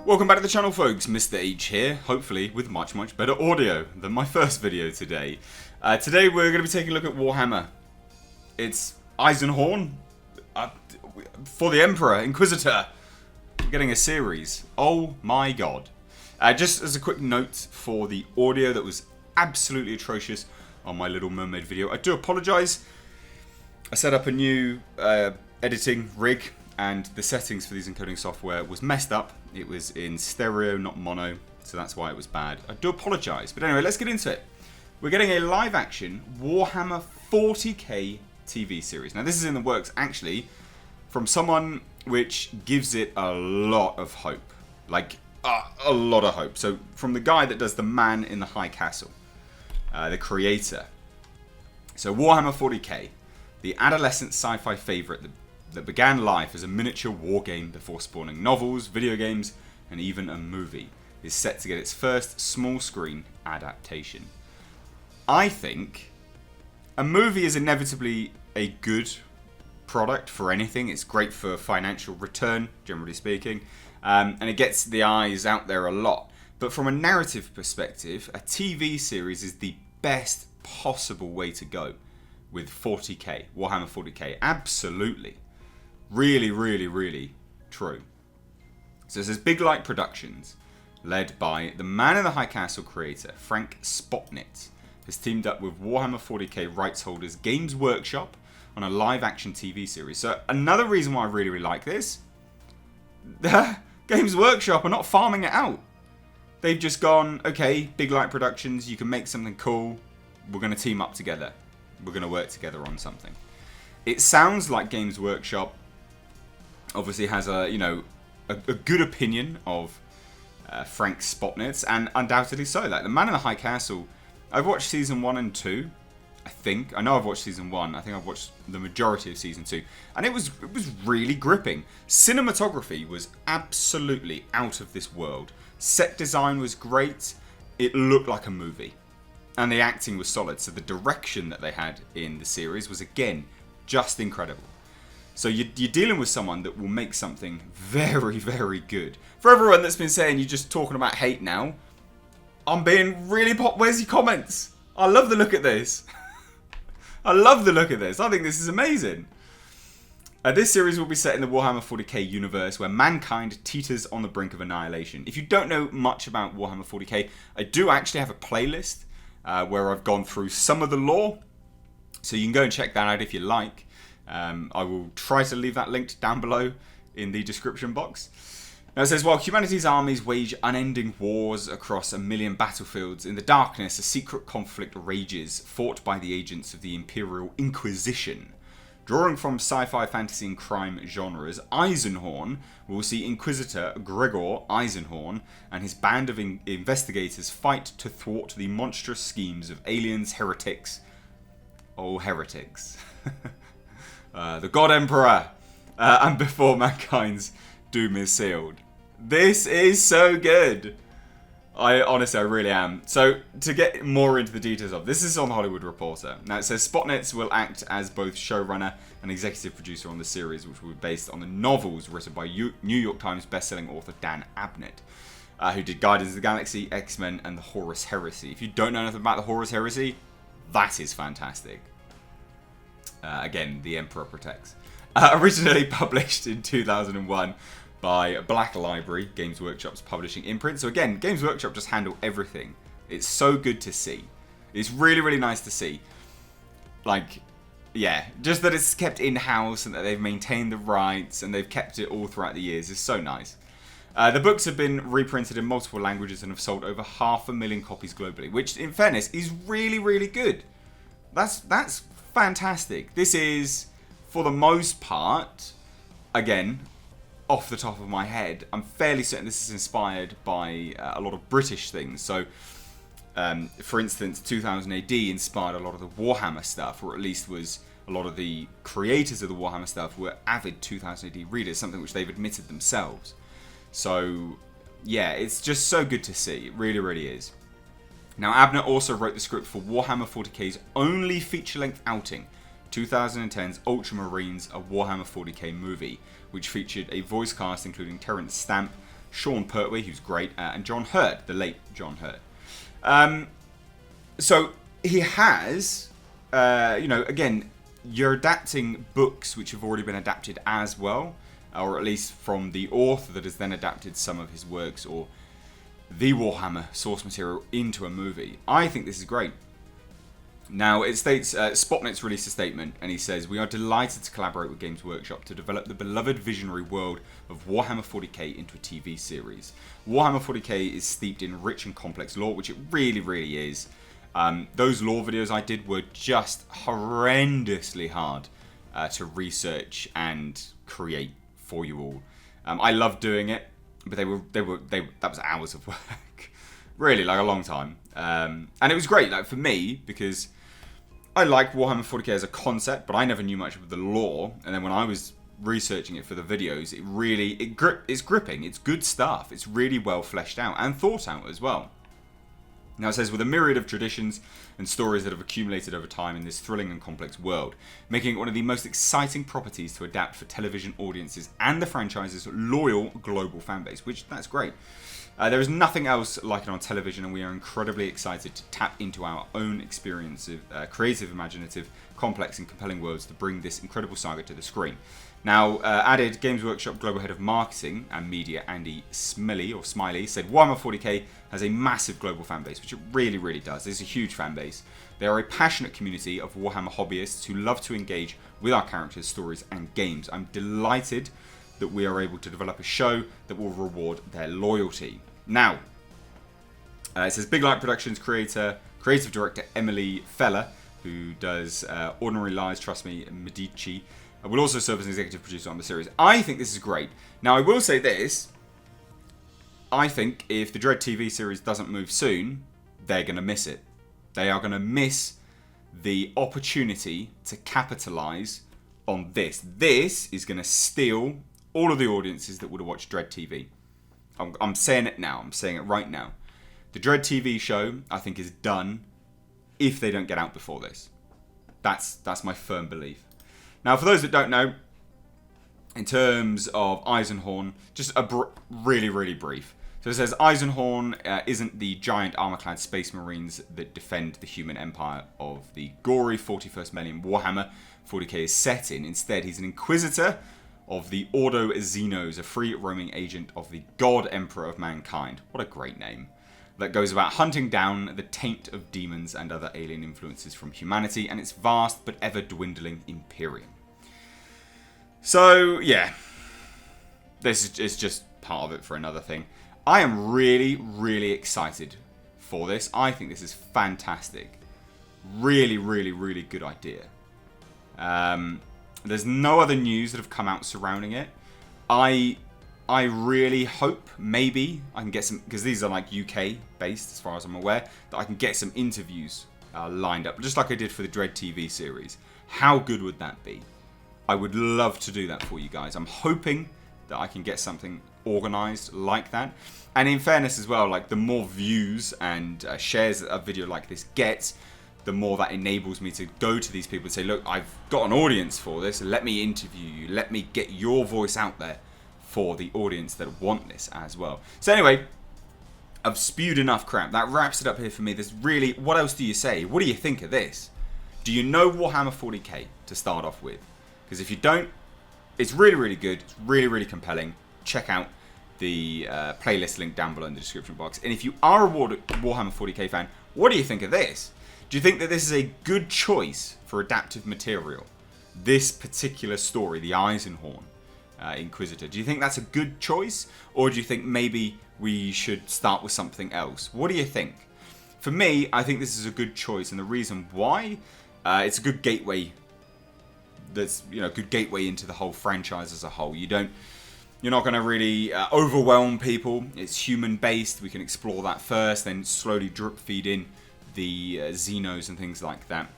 Welcome back to the channel, folks. Mr. H here, hopefully with much better audio than my first video today. Today we're going to be taking a look at Warhammer. It's Eisenhorn for the Emperor, Inquisitor. We're getting a series. Oh my god. Just as a quick note for the audio that was absolutely atrocious on my Little Mermaid video, I do apologise. I set up a new editing rig and the settings for these encoding software was messed up. It was in stereo, not mono, so that's why it was bad. I do apologise. But anyway, let's get into it. We're getting a live-action Warhammer 40K TV series. Now, this is in the works, actually, from someone which gives it a lot of hope. Like, a lot of hope. So, from the guy that does The Man in the High Castle, the creator. So, Warhammer 40K, the adolescent sci-fi favourite that began life as a miniature war game before spawning novels, video games, and even a movie, is set to get its first small screen adaptation. I think a movie is inevitably a good product for anything. It's great for financial return, generally speaking, and it gets the eyes out there a lot. But from a narrative perspective, a TV series is the best possible way to go with 40k, Warhammer 40k. Absolutely. Really true. So it says Big Light Productions, led by the Man in the High Castle creator, Frank Spotnitz, has teamed up with Warhammer 40k rights holders Games Workshop on a live-action TV series. So another reason why I really like this, Games Workshop are not farming it out. They've just gone, okay, Big Light Productions, you can make something cool. We're going to team up together. We're going to work together on something. It sounds like Games Workshop obviously has a good opinion of Frank Spotnitz, and undoubtedly so. Like The Man in the High Castle, I've watched season 1 and 2. I know I've watched season 1. I think I've watched the majority of season 2, and it was really gripping. Cinematography was absolutely out of this world. Set design was great. It looked like a movie, and the acting was solid. So the direction that they had in the series was again just incredible. So you're dealing with someone that will make something very good. For everyone that's been saying you're just talking about hate now, I'm being really where's your comments? I love the look at this. I love the look at this. I think this is amazing. This series will be set in the Warhammer 40k universe where mankind teeters on the brink of annihilation. If you don't know much about Warhammer 40k, I do actually have a playlist where I've gone through some of the lore. So you can go and check that out if you like. I will try to leave that linked down below in the description box. Now it says, while humanity's armies wage unending wars across a million battlefields, in the darkness a secret conflict rages, fought by the agents of the Imperial Inquisition. Drawing from sci-fi, fantasy and crime genres, Eisenhorn will see Inquisitor Gregor Eisenhorn and his band of investigators fight to thwart the monstrous schemes of aliens, heretics. Oh, heretics. The God Emperor, and before mankind's doom is sealed. This is so good. I really am. So, to get more into the details of this is on The Hollywood Reporter. Now, it says Spotnitz will act as both showrunner and executive producer on the series, which will be based on the novels written by New York Times bestselling author Dan Abnett, who did Guardians of the Galaxy, X-Men, and the Horus Heresy. If you don't know anything about the Horus Heresy, that is fantastic. Again, the Emperor protects. Originally published in 2001 by Black Library, Games Workshop's publishing imprint. So again, Games Workshop just handle everything. It's so good to see. It's really nice to see. Like, yeah, just that it's kept in-house and that they've maintained the rights and they've kept it all throughout the years is so nice. The books have been reprinted in multiple languages and have sold over 500,000 copies globally, which, in fairness, is really good. That's fantastic. This is, for the most part, again, off the top of my head, I'm fairly certain this is inspired by a lot of British things. So, for instance, 2000 AD inspired a lot of the Warhammer stuff, or at least was a lot of the creators of the Warhammer stuff were avid 2000 AD readers, something which they've admitted themselves. So, yeah, it's just so good to see. It really is. Now, Abner also wrote the script for Warhammer 40k's only feature-length outing, 2010's Ultramarines, a Warhammer 40k movie, which featured a voice cast including Terrence Stamp, Sean Pertwee, who's great, and John Hurt, the late John Hurt. So he has, again, you're adapting books which have already been adapted as well, or at least from the author that has then adapted some of his works or the Warhammer source material into a movie. I think this is great. Now, it states, Spotnitz released a statement, and he says, "We are delighted to collaborate with Games Workshop to develop the beloved visionary world of Warhammer 40K into a TV series. Warhammer 40K is steeped in rich and complex lore," which it really, really is. Those lore videos I did were just horrendously hard to research and create for you all. I loved doing it, but that was hours of work, really, like a long time. And it was great, like for me, because I like Warhammer 40K as a concept, but I never knew much of the lore. And then when I was researching it for the videos, it's gripping. It's good stuff. It's really well fleshed out and thought out as well. Now it says, with a myriad of traditions and stories that have accumulated over time in this thrilling and complex world, making it one of the most exciting properties to adapt for television audiences and the franchise's loyal global fanbase, which that's great. There is nothing else like it on television, and we are incredibly excited to tap into our own experience of creative, imaginative, complex and compelling worlds to bring this incredible saga to the screen. Now, added Games Workshop Global Head of Marketing and Media, Andy Smiley, said Warhammer 40K has a massive global fan base, which it really, really does. It's a huge fan base. They are a passionate community of Warhammer hobbyists who love to engage with our characters, stories and games. I'm delighted that we are able to develop a show that will reward their loyalty. Now, it says Big Light Productions creative director Emily Feller, who does Ordinary Lies, Trust Me, and Medici, will also serve as an executive producer on the series. I think this is great. Now, I will say this. I think if the Dread TV series doesn't move soon, they're going to miss it. They are going to miss the opportunity to capitalise on this. This is going to steal all of the audiences that would have watched Dread TV. I'm saying it now. I'm saying it right now. The Dread TV show, I think, is done if they don't get out before this. That's my firm belief. Now, for those that don't know, in terms of Eisenhorn, just really, really brief. So it says Eisenhorn isn't the giant armor-clad space marines that defend the human empire of the gory 41st millennium Warhammer 40K is set in. Instead, he's an Inquisitor of the Ordo Xenos, a free roaming agent of the God Emperor of Mankind. What a great name. That goes about hunting down the taint of demons and other alien influences from humanity and its vast but ever dwindling Imperium. So, yeah. This is just part of it for another thing. I am really, really excited for this. I think this is fantastic. Really, really, really good idea. There's no other news that have come out surrounding it. I really hope maybe I can get some, because these are like UK based as far as I'm aware, that I can get some interviews lined up, just like I did for the Dread TV series. How good would that be? I would love to do that for you guys. I'm hoping that I can get something organised like that. And in fairness as well, like the more views and shares that a video like this gets, the more that enables me to go to these people and say, look, I've got an audience for this. Let me interview you. Let me get your voice out there for the audience that want this as well. So anyway, I've spewed enough crap. That wraps it up here for me. There's really, what else do you say? What do you think of this? Do you know Warhammer 40K to start off with? Because if you don't, it's really, really good. It's really, really compelling. Check out the playlist link down below in the description box. And if you are a Warhammer 40K fan, what do you think of this? Do you think that this is a good choice for adaptive material? This particular story, the Eisenhorn Inquisitor. Do you think that's a good choice? Or do you think maybe we should start with something else? What do you think? For me, I think this is a good choice. And the reason why, it's a good gateway. That's, good gateway into the whole franchise as a whole. You're not going to really overwhelm people. It's human based. We can explore that first, then slowly drip feed in the Xenos and things like that.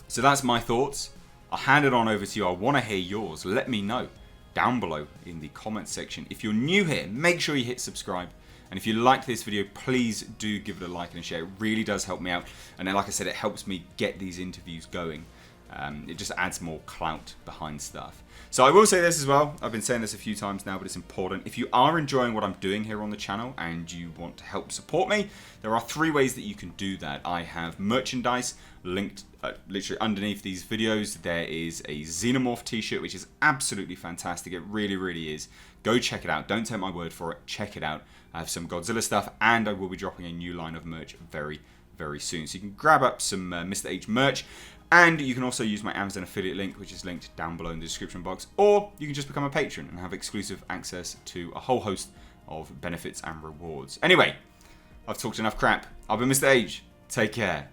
So that's my thoughts. I'll hand it on over to you. I want to hear yours. Let me know down below in the comments section. If you're new here, make sure you hit subscribe. And if you like this video, please do give it a like and a share. It really does help me out. And then, like I said, it helps me get these interviews going. It just adds more clout behind stuff. So I will say this as well. I've been saying this a few times now, but it's important. If you are enjoying what I'm doing here on the channel and you want to help support me, there are 3 ways that you can do that. I have merchandise linked literally underneath these videos. There is a Xenomorph t-shirt, which is absolutely fantastic. It really, really is. Go check it out. Don't take my word for it. Check it out. I have some Godzilla stuff, and I will be dropping a new line of merch very, very soon. So you can grab up some Mr. H merch. And you can also use my Amazon affiliate link, which is linked down below in the description box. Or you can just become a patron and have exclusive access to a whole host of benefits and rewards. Anyway, I've talked enough crap. I've been Mr. H. Take care.